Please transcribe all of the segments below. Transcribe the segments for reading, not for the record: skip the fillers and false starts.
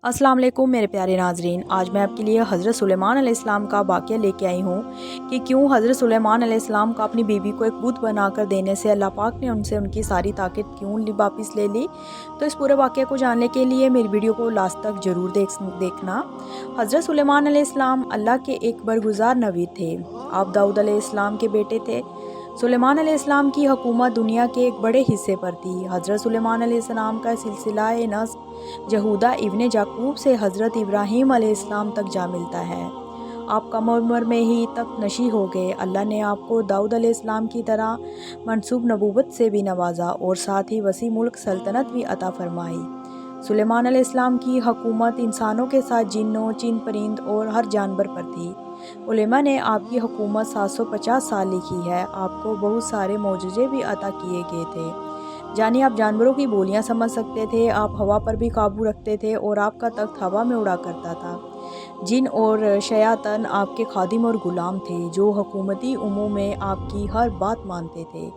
अस्सलाम वालेकुम मेरे प्यारे नाजरीन। आज मैं आपके लिए हज़रत सुलेमान अलैहिस्सलाम का वाक़या लेके आई हूँ कि क्यों हज़रत सुलेमान अलैहिस्सलाम को अपनी बीवी को एक बुत बनाकर देने से अल्लाह पाक ने उनसे उनकी सारी ताकत क्यों वापस ले ली। तो इस पूरे वाक़े को जानने के लिए मेरी वीडियो को लास्ट तक ज़रूर देखना। हज़रत सुलेमान अलैहिस्सलाम अल्लाह के एक बरगुज़ार नबी थे। आप दाऊद अलैहिस्सलाम के बेटे थे। सुलेमान अलैहिस्सलाम की हुकूमत दुनिया के एक बड़े हिस्से पर थी। हज़रत सुलेमान अलैहिस्सलाम का सिलसिला नस्ब यहूदा इब्ने याकूब से हज़रत इब्राहीम अलैहिस्सलाम तक जा मिलता है। आप कम उम्र में ही तक नशी हो गए। अल्लाह ने आपको दाऊद अलैहिस्सलाम की तरह मनसूब नबूवत से भी नवाजा और साथ ही वसी मुल्क सल्तनत भी अता फरमाई। सुलेमान अलैहिस्सलाम की हुकूमत इंसानों के साथ जिन्नों, चिन परिंद और हर जानवर पर थी। उलेमा ने आपकी हुकूमत 750 साल लिखी है। आपको बहुत सारे मौजूज़े भी अता किए गए थे। जानिए, आप जानवरों की बोलियां समझ सकते थे, आप हवा पर भी काबू रखते थे और आपका तख्त हवा में उड़ा करता था। जिन और शयातन आपके खादिम और गुलाम थे जो हुकूमती उमूर में आपकी हर बात मानते थे।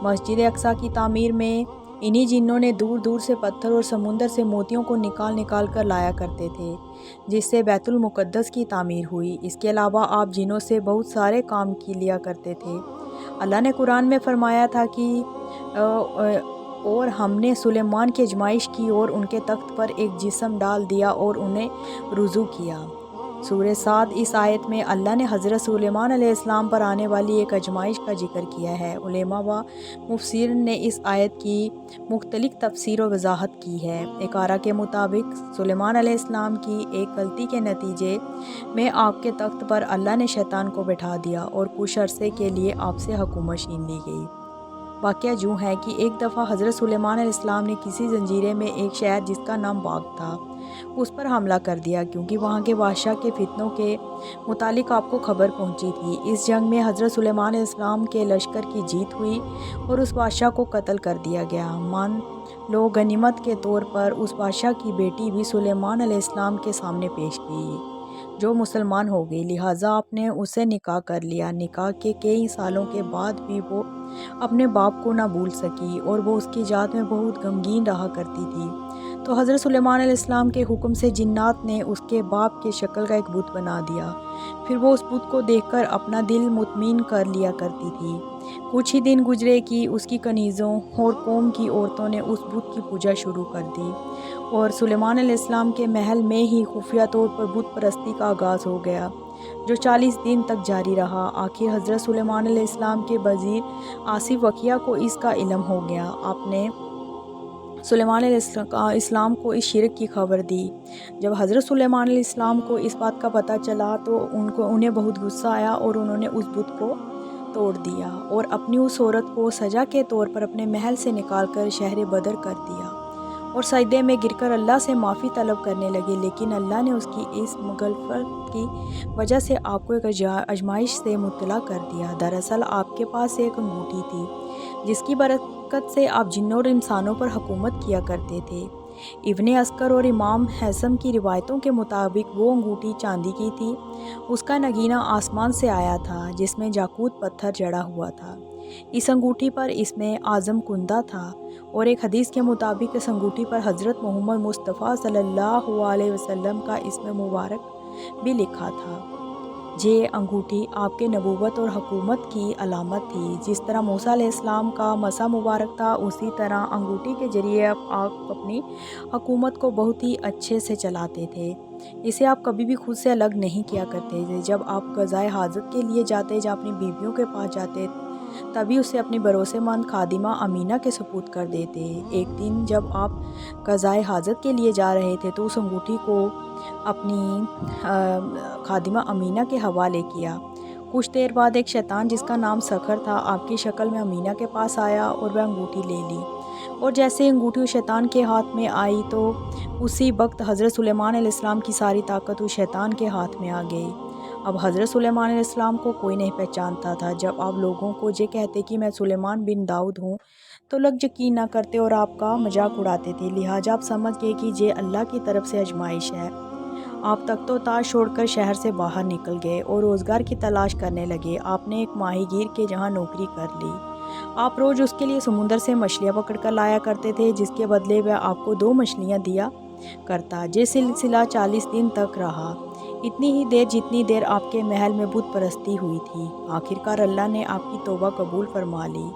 मस्जिद अक्सा की तामीर में इन्हीं जिन्नों ने दूर दूर से पत्थर और समुंदर से मोतियों को निकाल निकाल कर लाया करते थे, जिससे बैतुल मुक़द्दस की तामीर हुई। इसके अलावा आप जिन्नों से बहुत सारे काम की लिया करते थे। अल्लाह ने कुरान में फरमाया था कि और हमने सुलेमान की आजमाइश की और उनके तख्त पर एक जिस्म डाल दिया और उन्हें रुजू किया। सूरह साद इस आयत में अल्लाह ने हज़रत सुलेमान अलैहिस्सलाम पर आने वाली एक आजमाइश का जिक्र किया है। उलेमा व मुफस्सिरीन ने इस आयत की मुख्तलिफ तफसीर और वजाहत की है। एक आरा के मुताबिक सुलेमान अलैहिस्सलाम की एक गलती के नतीजे में आपके तख्त पर अल्लाह ने शैतान को बैठा दिया और कुछ अरसे के लिए आपसे हुकूमत छीन ली गई। वाक़या यूँ है कि एक दफ़ा हज़रत सुलेमान अलैहिस्सलाम ने किसी जंजीरे में एक शहर जिसका नाम बाग था उस पर हमला कर दिया, क्योंकि वहाँ के बादशाह के फितनों के मुतालिक आपको खबर पहुँची थी। इस जंग में हज़रत सुलेमान अलैहिस्सलाम के लश्कर की जीत हुई और उस बादशाह को कत्ल कर दिया गया। मान लो गनीमत के तौर पर उस बादशाह की बेटी भी सुलेमान अलैहिस्सलाम के सामने पेश की जो मुसलमान हो गई। लिहाजा आपने उसे निकाह कर लिया। निकाह के कई सालों के बाद भी वो अपने बाप को ना भूल सकी और वो उसकी जात में बहुत गमगीन रहा करती थी। तो हज़रत सुलेमान अलैहिस्सलाम के हुक्म से जिन्नात ने उसके बाप के शक्ल का एक बुत बना दिया। फिर वो उस बुत को देखकर अपना दिल मुतमीन कर लिया करती थी। कुछ ही दिन गुजरे कि उसकी कनीज़ों और कौम की औरतों ने उस बुत की पूजा शुरू कर दी और सुलेमान अलैहिस्सलाम के महल में ही खुफिया तौर पर बुत परस्ती का आगाज़ हो गया, जो 40 दिन तक जारी रहा। आखिर हज़रत सुलेमान अलैहिस्सलाम के वज़ीर आसिफ वकिया को इसका इल्म हो गया। आपने सुलेमान अलैहिस्सलाम को इस शिरक की खबर दी। जब हज़रत सुलेमान अलैहिस्सलाम को इस बात का पता चला तो उन्हें बहुत गुस्सा आया और उन्होंने उस बुत को तोड़ दिया और अपनी उस औरत को सज़ा के तौर पर अपने महल से निकालकर शहर बदर कर दिया और सजदे में गिरकर अल्लाह से माफ़ी तलब करने लगे। लेकिन अल्लाह ने उसकी इस मुगलफत की वजह से आपको एक आजमाइश से मुब्तला कर दिया। दरअसल आपके पास एक अंगूठी थी जिसकी बरकत से आप जिन्नों और इंसानों पर हुकूमत किया करते थे। इब्ने अस्कर और इमाम हैसम की रिवायतों के मुताबिक वो अंगूठी चांदी की थी। उसका नगीना आसमान से आया था जिसमें याकूत पत्थर जड़ा हुआ था। इस अंगूठी पर इसमें आज़म कुंदा था और एक हदीस के मुताबिक इस अंगूठी पर हज़रत मोहम्मद मुस्तफ़ा सल्लल्लाहु अलैहि वसल्लम का इसमें मुबारक भी लिखा था। ये अंगूठी आपके नबूवत और हुकूमत की अलामत थी। जिस तरह मूसा अलैहिस्सलाम का मसा मुबारक था, उसी तरह अंगूठी के ज़रिए आप अपनी हुकूमत को बहुत ही अच्छे से चलाते थे। इसे आप कभी भी खुद से अलग नहीं किया करते थे। जब आप क़ज़ाए हाजत के लिए जाते, जब अपनी बीवियों के पास जाते, तभी उसे अपनी भरोसेमंद खादिमा अमीना के सुपुर्द कर देते। एक दिन जब आप क़ज़ाए हाजत के लिए जा रहे थे तो उस अंगूठी को अपनी खादिमा अमीना के हवाले किया। कुछ देर बाद एक शैतान जिसका नाम सखर था आपकी शक्ल में अमीना के पास आया और वह अंगूठी ले ली और जैसे अंगूठी उस शैतान के हाथ में आई तो उसी वक्त हज़रत सुलेमान अलैहिस्सलाम की सारी ताकत उस शैतान के हाथ में आ गई। अब हज़रत सुलेमान अलैहिस्सलाम को कोई नहीं पहचानता था। जब आप लोगों को ये कहते कि मैं सुलेमान बिन दाऊद हूँ तो लोग यकीन ना करते और आपका मजाक उड़ाते थे। लिहाजा आप समझ गए कि ये अल्लाह की तरफ से आजमाइश है। आप तख्तो ताज छोड़कर शहर से बाहर निकल गए और रोज़गार की तलाश करने लगे। आपने एक माहीगीर के जहाँ नौकरी कर ली। आप रोज़ उसके लिए समुंदर से मछलियाँ पकड़ कर लाया करते थे, जिसके बदले वह आपको 2 मछलियाँ दिया کرتا۔ یہ سلسلہ 40 دن تک رہا، اتنی ہی دیر جتنی دیر آپ کے محل میں بت پرستی ہوئی تھی۔ آخرکار اللہ نے آپ کی توبہ قبول فرما لی۔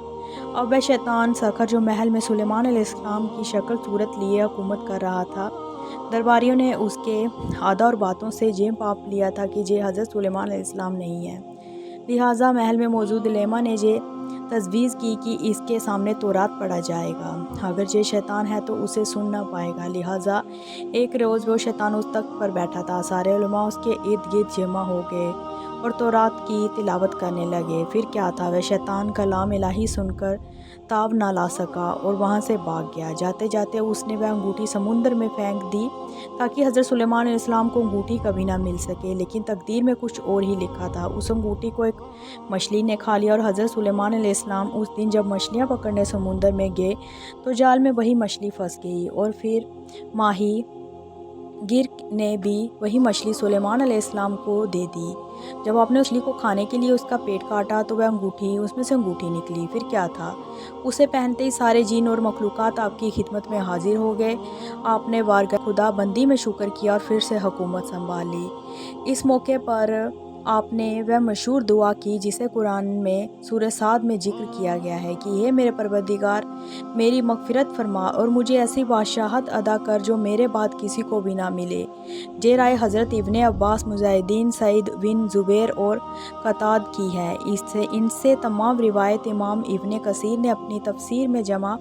اب وہ شیطان سخر جو محل میں سلیمان علیہ السلام کی شکل صورت لیے حکومت کر رہا تھا، درباریوں نے اس کے ادا اور باتوں سے یہ پاپ لیا تھا کہ یہ حضرت سلیمان علیہ السلام نہیں ہے۔ لہٰذا محل میں موجود لیما نے یہ تجویز کی کہ اس کے سامنے تورات پڑھا جائے گا، اگر یہ شیطان ہے تو اسے سن نہ پائے گا۔ لہٰذا ایک روز وہ شیطان اس تخت پر بیٹھا تھا، سارے علماء اس کے ارد گرد جمع ہو گئے اور تورات کی تلاوت کرنے لگے۔ پھر کیا تھا، وہ شیطان کلام الہی سن کر تاب نہ لا سکا اور وہاں سے بھاگ گیا۔ جاتے جاتے اس نے وہ انگوٹھی سمندر میں پھینک دی تاکہ حضرت سلیمان علیہ السلام کو انگوٹھی کبھی نہ مل سکے، لیکن تقدیر میں کچھ اور ہی لکھا تھا۔ اس انگوٹھی کو ایک مچھلی نے کھا لیا اور حضرت سلیمان علیہ السلام اس دن جب مچھلیاں پکڑنے سمندر میں گئے تو جال میں وہی مچھلی پھنس گئی، اور پھر ماہی گیر نے بھی وہی مچھلی سلیمان علیہ السلام کو دے دی۔ جب آپ نے اس مچھلی کو کھانے کے لیے اس کا پیٹ کاٹا تو وہ انگوٹھی، اس میں سے انگوٹھی نکلی۔ پھر کیا تھا، اسے پہنتے ہی سارے جن اور مخلوقات آپ کی خدمت میں حاضر ہو گئے۔ آپ نے بارگاہ خدا بندی میں شکر کیا اور پھر سے حکومت سنبھال لی۔ اس موقع پر آپ نے وہ مشہور دعا کی جسے قرآن میں سورہ صاد میں ذکر کیا گیا ہے کہ اے میرے پروردگار، میری مغفرت فرما اور مجھے ایسی بادشاہت عطا کر جو میرے بعد کسی کو بھی نہ ملے۔ یہ رائے حضرت ابن عباس، مجاہدین، سعید بن جبیر اور قتادہ کی ہے۔ ان سے تمام روایت امام ابن کثیر نے اپنی تفسیر میں جمع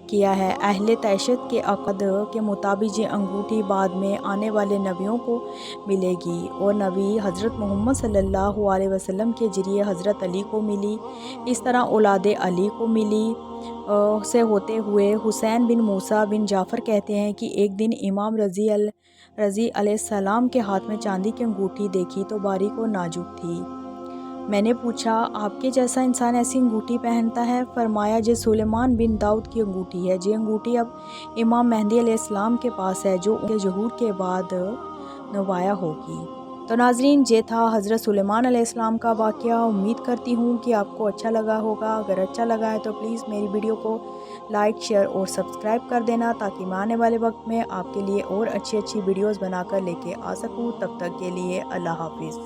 کیا ہے۔ اہل تشیع کے عقد کے مطابق یہ انگوٹھی بعد میں آنے والے نبیوں کو ملے گی اور نبی حضرت محمد صلی اللہ علیہ وسلم کے ذریعے حضرت علی کو ملی، اس طرح اولاد علی کو ملی۔ سے ہوتے ہوئے حسین بن موسیٰ بن جعفر کہتے ہیں کہ ایک دن امام رضی علیہ السلام کے ہاتھ میں چاندی کی انگوٹھی دیکھی تو باریک اور نازک تھی۔ میں نے پوچھا، آپ کے جیسا انسان ایسی انگوٹھی پہنتا ہے؟ فرمایا، یہ سلیمان بن داؤد کی انگوٹھی ہے۔ یہ انگوٹھی اب امام مہدی علیہ السلام کے پاس ہے جو ان کے ظہور کے بعد نمایاں ہوگی۔ تو ناظرین، یہ تھا حضرت سلیمان علیہ السلام کا واقعہ۔ امید کرتی ہوں کہ آپ کو اچھا لگا ہوگا۔ اگر اچھا لگا ہے تو پلیز میری ویڈیو کو لائک، شیئر اور سبسکرائب کر دینا تاکہ میں آنے والے وقت میں آپ کے لیے اور اچھی ویڈیوز بنا کر لے کے آ سکوں۔ تب تک کے لیے اللہ حافظ۔